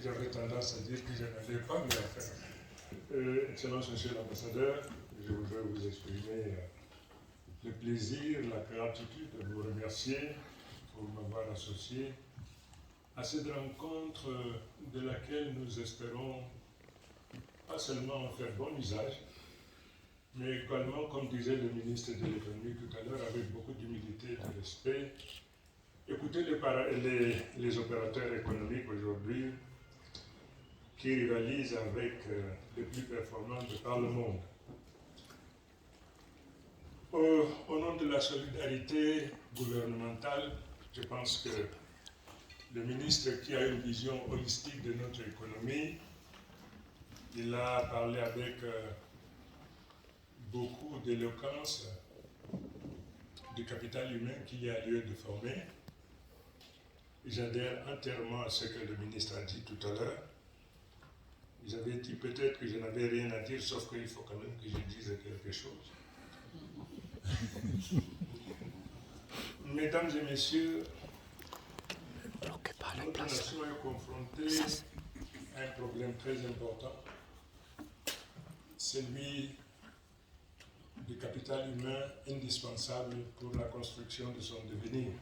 j'avais tendance à dire que je n'allais pas me la faire. Excellence Monsieur l'ambassadeur, je voudrais vous exprimer le plaisir, la gratitude de vous remercier pour m'avoir associé à cette rencontre de laquelle nous espérons pas seulement en faire bon usage, mais également, comme disait le ministre de l'économie tout à l'heure, avec beaucoup d'humilité et de respect, écouter les opérateurs économiques aujourd'hui qui rivalisent avec les plus performants de par le monde. Au nom de la solidarité gouvernementale, je pense que le ministre qui a une vision holistique de notre économie, il a parlé avec beaucoup d'éloquence du capital humain qu'il y a lieu de former. J'adhère entièrement à ce que le ministre a dit tout à l'heure. J'avais dit peut-être que je n'avais rien à dire, sauf qu'il faut quand même que je dise quelque chose. Mesdames et messieurs, notre nation est confrontée à un problème très important, celui du capital humain indispensable pour la construction de son devenir.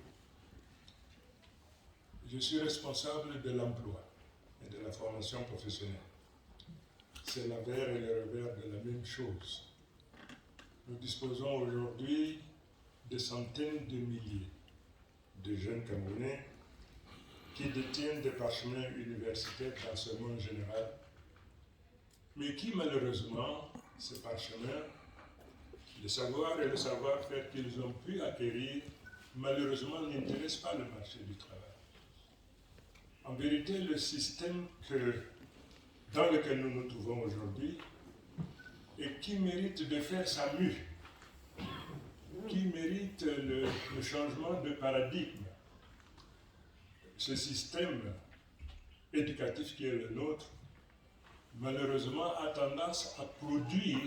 Je suis responsable de l'emploi et de la formation professionnelle. C'est l'avers et le revers de la même chose. Nous disposons aujourd'hui de centaines de milliers de jeunes Camerounais qui détiennent des parchemins universitaires d'enseignement général, mais qui malheureusement, ces parchemins, le savoir et le savoir-faire qu'ils ont pu acquérir, malheureusement n'intéressent pas le marché du travail. En vérité, le système dans lequel nous nous trouvons aujourd'hui et qui mérite de faire sa mue, qui mérite le changement de paradigme. Ce système éducatif qui est le nôtre, malheureusement, a tendance à produire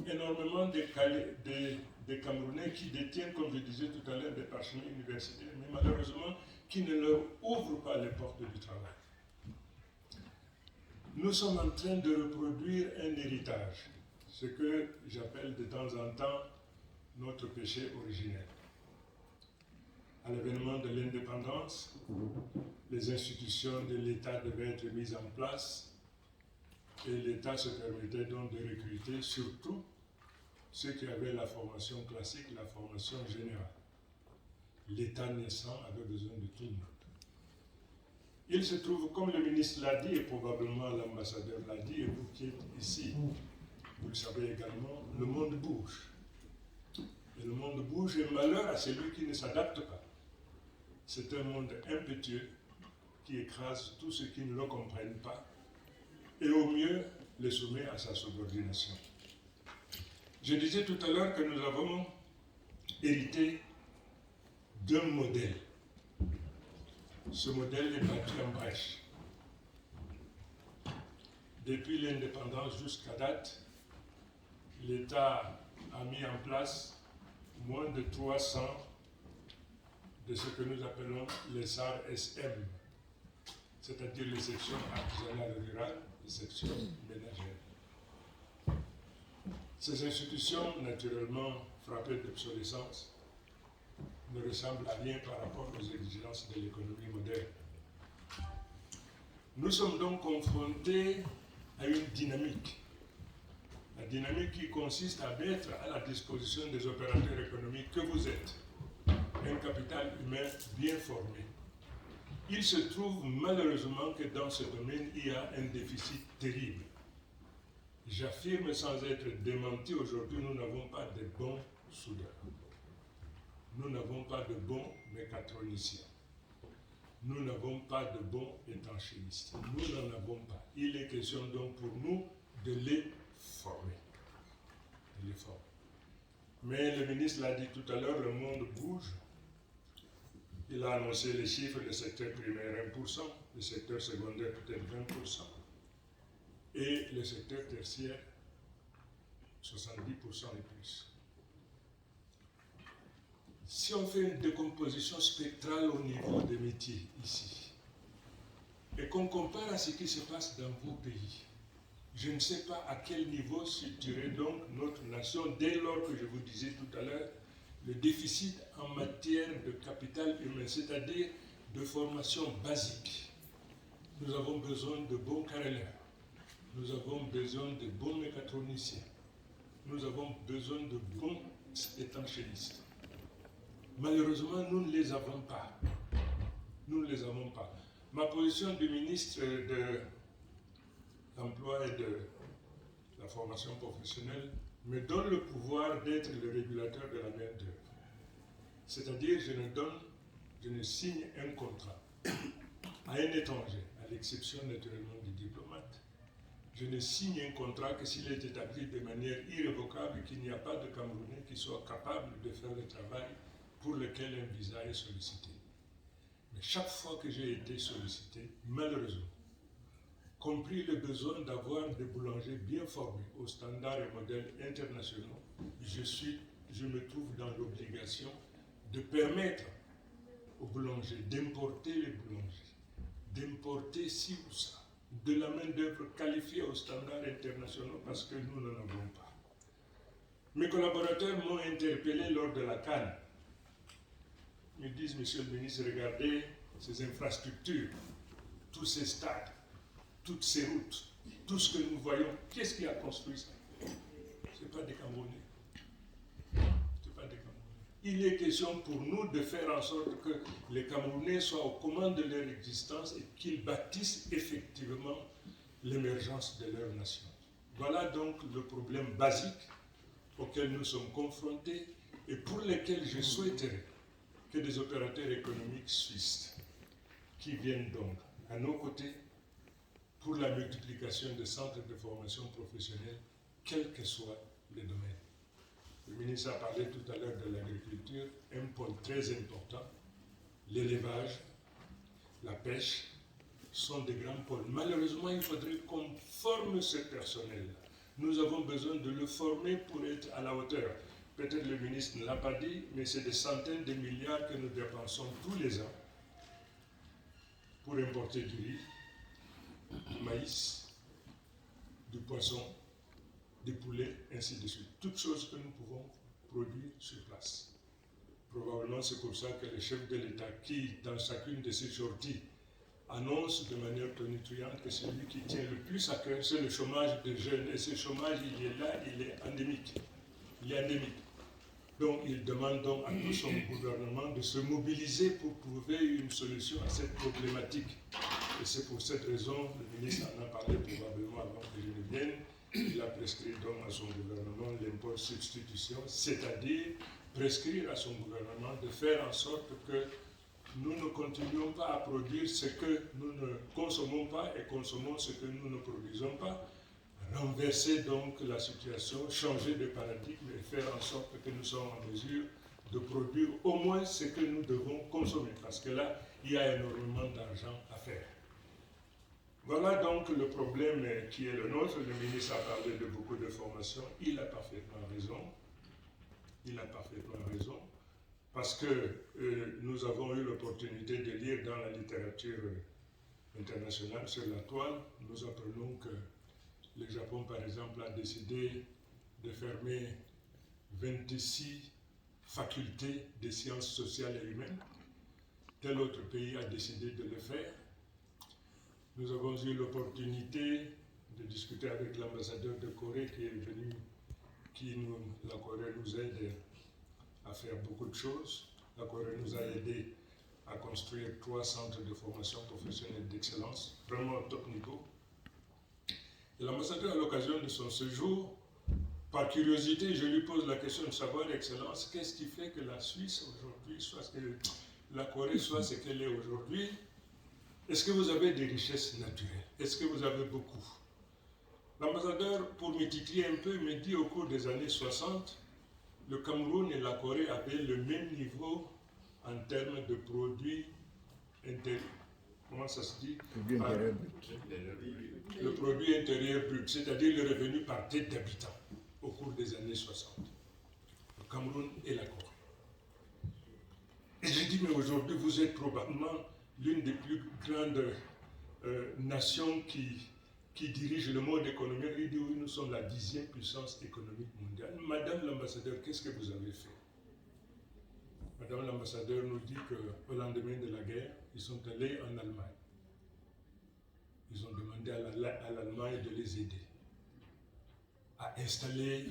énormément de Camerounais qui détiennent, comme je disais tout à l'heure, des parchemins universitaires, mais malheureusement, qui ne leur ouvrent pas les portes du travail. Nous sommes en train de reproduire un héritage, ce que j'appelle de temps en temps notre péché originel. À l'événement de l'indépendance, les institutions de l'État devaient être mises en place et l'État se permettait donc de recruter surtout ceux qui avaient la formation classique, la formation générale. L'État naissant avait besoin de tout le monde. Il se trouve, comme le ministre l'a dit, et probablement l'ambassadeur l'a dit, et vous qui êtes ici, vous le savez également, le monde bouge. Et le monde bouge et malheur à celui qui ne s'adapte pas. C'est un monde impétueux qui écrase tous ceux qui ne le comprennent pas et au mieux les soumet à sa subordination. Je disais tout à l'heure que nous avons hérité d'un modèle. Ce modèle est battu en brèche. Depuis l'indépendance jusqu'à date, l'État a mis en place moins de 300 de ce que nous appelons les SAR-SM, c'est-à-dire les sections artisanales rurales, les sections ménagères. Ces institutions, naturellement frappées d'obsolescence, ne ressemblent à rien par rapport aux exigences de l'économie moderne. Nous sommes donc confrontés à une dynamique. La dynamique qui consiste à mettre à la disposition des opérateurs économiques que vous êtes un capital humain bien formé. Il se trouve malheureusement que dans ce domaine, il y a un déficit terrible. J'affirme sans être démenti, aujourd'hui, nous n'avons pas de bons soudeurs. Nous n'avons pas de bons mécatroniciens. Nous n'avons pas de bons étanchéistes. Nous n'en avons pas. Il est question donc pour nous de les former. Mais le ministre l'a dit tout à l'heure, le monde bouge. Il a annoncé les chiffres, le secteur primaire 1%, le secteur secondaire peut-être 20%, et le secteur tertiaire 70% et plus. Si on fait une décomposition spectrale au niveau des métiers ici, et qu'on compare à ce qui se passe dans vos pays, je ne sais pas à quel niveau situerait donc notre nation dès lors que je vous disais tout à l'heure le déficit en matière de capital humain, c'est-à-dire de formation basique. Nous avons besoin de bons carreleurs, nous avons besoin de bons mécatroniciens, nous avons besoin de bons étanchéistes. Malheureusement, nous ne les avons pas. Nous ne les avons pas. Ma position de ministre de l'Emploi et de la formation professionnelle me donne le pouvoir d'être le régulateur de la main-d'œuvre. C'est-à-dire, je ne signe un contrat à un étranger, à l'exception naturellement du diplomate. Je ne signe un contrat que s'il est établi de manière irrévocable et qu'il n'y a pas de Camerounais qui soit capable de faire le travail pour lequel un visa est sollicité. Mais chaque fois que j'ai été sollicité, malheureusement, compris le besoin d'avoir des boulangers bien formés aux standards et modèles internationaux, je me trouve dans l'obligation de permettre aux boulangers d'importer les boulangers, d'importer ci ou ça, de la main-d'œuvre qualifiée aux standards internationaux parce que nous n'en avons pas. Mes collaborateurs m'ont interpellé lors de la CAN. Ils me disent, monsieur le ministre, regardez ces infrastructures, tous ces stades, toutes ces routes, tout ce que nous voyons, qu'est-ce qui a construit ça? Ce n'est pas des Camerounais. C'est pas des Camerounais. Il est question pour nous de faire en sorte que les Camerounais soient aux commandes de leur existence et qu'ils bâtissent effectivement l'émergence de leur nation. Voilà donc le problème basique auquel nous sommes confrontés et pour lequel je souhaiterais que des opérateurs économiques suisses qui viennent donc à nos côtés pour la multiplication de centres de formation professionnelle, quels que soient les domaines. Le ministre a parlé tout à l'heure de l'agriculture, un point très important, l'élevage, la pêche, sont des grands pôles. Malheureusement, il faudrait qu'on forme ce personnel-là. Nous avons besoin de le former pour être à la hauteur. Peut-être le ministre ne l'a pas dit, mais c'est des centaines de milliards que nous dépensons tous les ans pour importer du riz, du maïs, du poisson, des poulets, ainsi de suite. Toutes choses que nous pouvons produire sur place. Probablement c'est pour ça que le chef de l'État, qui dans chacune de ses sorties annonce de manière tonitruante que celui qui tient le plus à cœur, c'est le chômage des jeunes. Et ce chômage, il est là, il est endémique. Il est endémique. Donc il demande donc à tout son gouvernement de se mobiliser pour trouver une solution à cette problématique. Et c'est pour cette raison, le ministre en a parlé probablement avant que je ne vienne, il a prescrit donc à son gouvernement l'impôt de substitution, c'est-à-dire prescrire à son gouvernement de faire en sorte que nous ne continuons pas à produire ce que nous ne consommons pas et consommons ce que nous ne produisons pas, renverser donc la situation, changer de paradigme et faire en sorte que nous sommes en mesure de produire au moins ce que nous devons consommer, parce que là, il y a énormément d'argent à faire. Voilà donc le problème qui est le nôtre. Le ministre a parlé de beaucoup de formations. Il a parfaitement raison. Il a parfaitement raison. Parce que nous avons eu l'opportunité de lire dans la littérature internationale sur la toile, nous apprenons que le Japon, par exemple, a décidé de fermer 26 facultés de sciences sociales et humaines. Tel autre pays a décidé de le faire. Nous avons eu l'opportunité de discuter avec l'ambassadeur de Corée qui est venu, la Corée nous aide à faire beaucoup de choses. La Corée nous a aidé à construire 3 centres de formation professionnelle d'excellence, vraiment au top niveau. Et l'ambassadeur, à l'occasion de son séjour, par curiosité, je lui pose la question de savoir, Excellence, qu'est-ce qui fait que la Suisse aujourd'hui soit ce que la Corée soit ce qu'elle est aujourd'hui? Est-ce que vous avez des richesses naturelles? Est-ce que vous avez beaucoup? L'ambassadeur, pour me titiller un peu, me dit au cours des années 60, le Cameroun et la Corée avaient le même niveau en termes de produits intérieurs. Comment ça se dit? Le produit intérieur brut, c'est-à-dire le revenu par tête d'habitant au cours des années 60. Le Cameroun et la Corée. Et je dis, mais aujourd'hui, vous êtes probablement l'une des plus grandes nation qui dirige le monde économique. Il dit oui, nous sommes la 10e puissance économique mondiale. Madame l'ambassadeur, qu'est-ce que vous avez fait? Madame l'ambassadeur nous dit qu'au lendemain de la guerre, ils sont allés en Allemagne. Ils ont demandé à l'Allemagne de les aider à installer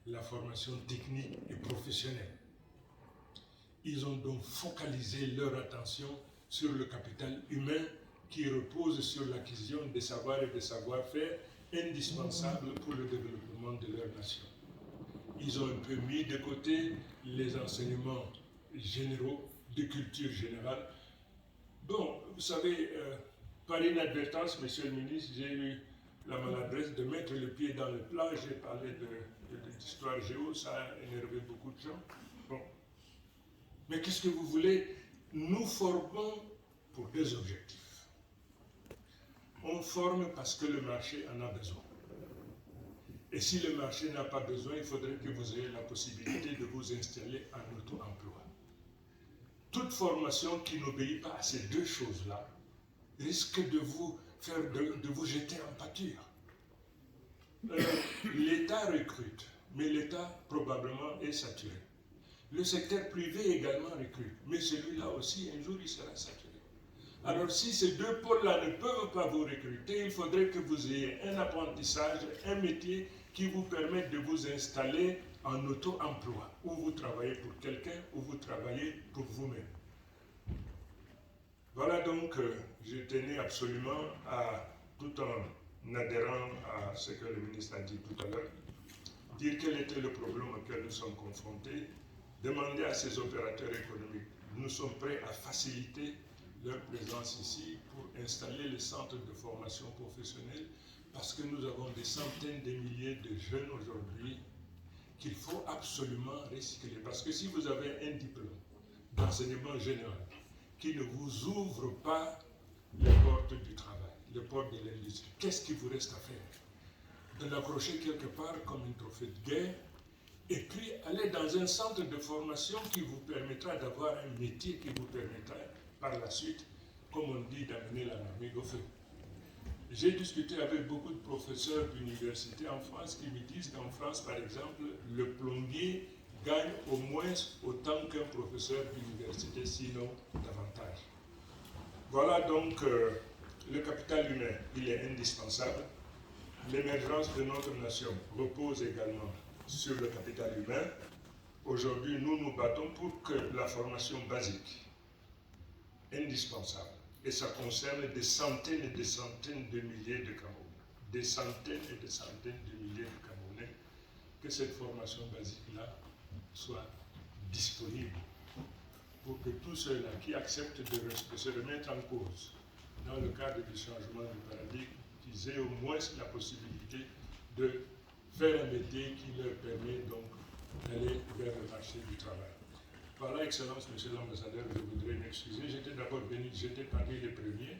la formation technique et professionnelle. Ils ont donc focalisé leur attention sur le capital humain qui repose sur l'acquisition des savoirs et des savoir-faire indispensables pour le développement de leur nation. Ils ont un peu mis de côté les enseignements généraux, de culture générale. Bon, vous savez, par inadvertance, monsieur le ministre, j'ai eu la maladresse de mettre le pied dans le plat. J'ai parlé d'histoire géo, ça a énervé beaucoup de gens. Bon. Mais qu'est-ce que vous voulez? Nous formons pour deux objectifs. On forme parce que le marché en a besoin. Et si le marché n'a pas besoin, il faudrait que vous ayez la possibilité de vous installer en auto-emploi. Toute formation qui n'obéit pas à ces deux choses-là risque de vous jeter en pâture. L'État recrute, mais l'État probablement est saturé. Le secteur privé également recrute, mais celui-là aussi, un jour, il sera saturé. Alors, si ces deux pôles-là ne peuvent pas vous recruter, il faudrait que vous ayez un apprentissage, un métier qui vous permette de vous installer en auto-emploi, où vous travaillez pour quelqu'un, où vous travaillez pour vous-même. Voilà donc, je tenais absolument à, tout en adhérant à ce que le ministre a dit tout à l'heure, dire quel était le problème auquel nous sommes confrontés, demander à ces opérateurs économiques, nous sommes prêts à faciliter leur présence ici pour installer les centres de formation professionnelle parce que nous avons des centaines de milliers de jeunes aujourd'hui qu'il faut absolument recycler. Parce que si vous avez un diplôme d'enseignement général qui ne vous ouvre pas les portes du travail, les portes de l'industrie, qu'est-ce qu'il vous reste à faire? De l'accrocher quelque part comme un trophée de guerre et puis aller dans un centre de formation qui vous permettra d'avoir un métier qui vous permettra par la suite, comme on dit, d'amener la marmite au feu. J'ai discuté avec beaucoup de professeurs d'université en France qui me disent qu'en France, par exemple, le plombier gagne au moins autant qu'un professeur d'université, sinon davantage. Voilà donc le capital humain, il est indispensable. L'émergence de notre nation repose également sur le capital humain. Aujourd'hui, nous nous battons pour que la formation basique, indispensable, et ça concerne des centaines et des centaines de milliers de Camerounais, des centaines et des centaines de milliers de Camerounais, que cette formation basique-là soit disponible pour que tous ceux-là qui acceptent de se remettre en cause dans le cadre du changement de paradigme, qu'ils aient au moins la possibilité de faire un métier qui leur permet donc d'aller vers le marché du travail. Par là, Excellence, Monsieur l'Ambassadeur, je voudrais m'excuser. J'étais d'abord venu, j'étais parmi les premiers,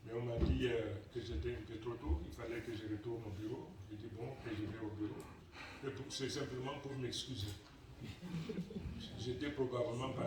mais on m'a dit que j'étais un peu trop tôt, il fallait que je retourne au bureau. J'ai dit bon, que je vais au bureau. C'est simplement pour m'excuser. J'étais probablement parmi